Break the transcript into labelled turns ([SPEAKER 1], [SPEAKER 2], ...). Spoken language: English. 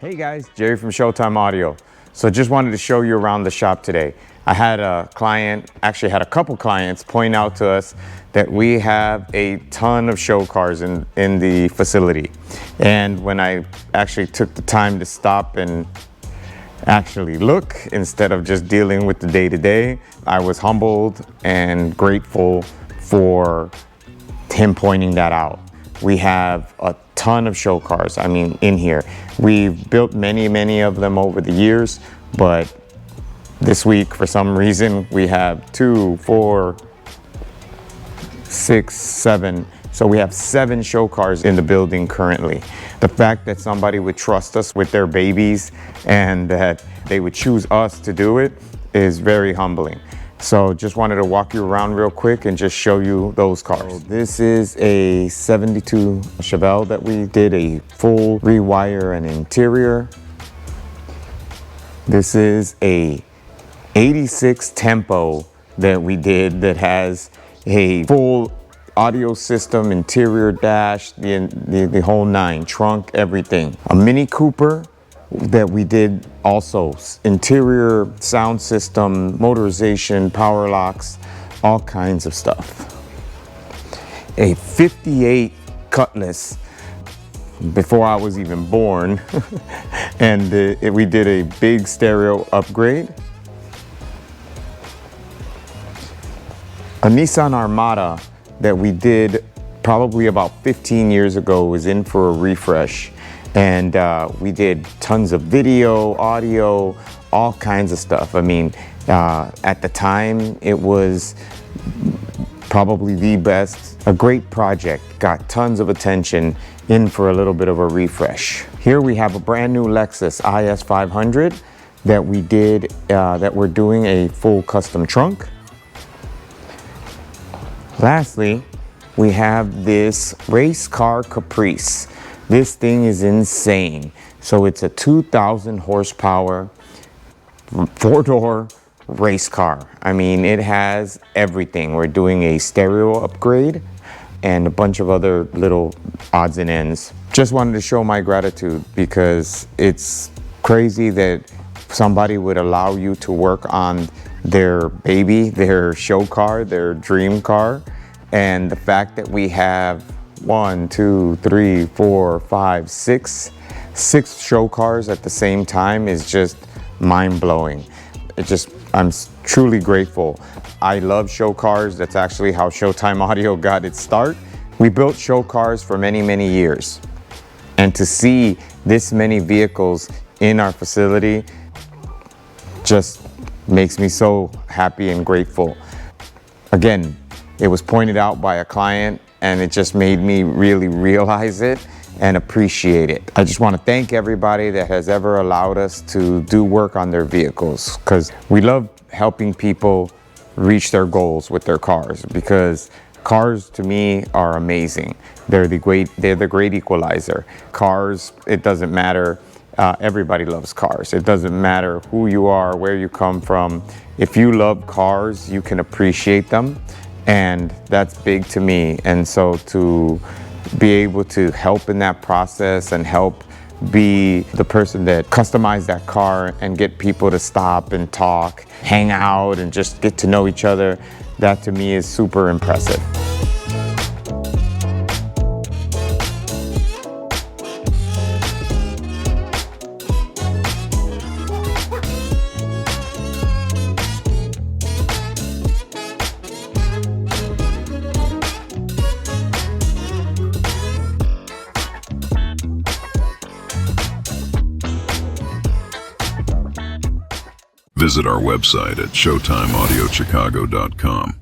[SPEAKER 1] Hey guys, Jerry from Showtime Audio. So just wanted to show you around the shop today. I had a client, actually had a couple clients point out to us that we have a ton of show cars in the facility. And when I actually took the time to stop and actually look instead of just dealing with the day-to-day, I was humbled and grateful for him pointing that out. We have a ton of show cars, in here. We've built many of them over the years, but this week, for some reason, we have 2, 4, 6, 7. So we have 7 show cars in the building currently. The fact that somebody would trust us with their babies and that they would choose us to do it is very humbling. So just wanted to walk you around real quick and just show you those cars. So this is a 72 Chevelle that we did a full rewire and interior. This is a 86 Tempo that we did that has a full audio system, interior dash, the whole 9, trunk, everything. A Mini Cooper that we did also, interior sound system, motorization, power locks, all kinds of stuff. A 58 Cutlass before I was even born and we did a big stereo upgrade. A Nissan Armada that we did probably about 15 years ago was in for a refresh. And we did tons of video, audio, all kinds of stuff. At the time, it was probably the best. A great project, got tons of attention, in for a little bit of a refresh. Here we have a brand new Lexus IS 500 that we did, that we're doing a full custom trunk. Lastly, we have this race car Caprice. This thing is insane. So it's a 2,000 horsepower, 4-door race car. It has everything. We're doing a stereo upgrade and a bunch of other little odds and ends. Just wanted to show my gratitude because it's crazy that somebody would allow you to work on their baby, their show car, their dream car. And the fact that we have 1, 2, 3, 4, 5, 6 show cars at the same time is just mind-blowing. I'm truly grateful. I love show cars. That's actually how Showtime Audio got its start. We built show cars for many years. And to see this many vehicles in our facility just makes me so happy and grateful. Again, it was pointed out by a client and it just made me really realize it and appreciate it. I just want to thank everybody that has ever allowed us to do work on their vehicles, because we love helping people reach their goals with their cars, because cars to me are amazing. They're the great equalizer. Cars, it doesn't matter. Everybody loves cars. It doesn't matter who you are, where you come from. If you love cars, you can appreciate them. And that's big to me. And so to be able to help in that process and help be the person that customized that car and get people to stop and talk, hang out and just get to know each other, that to me is super impressive.
[SPEAKER 2] Visit our website at showtimeaudiochicago.com.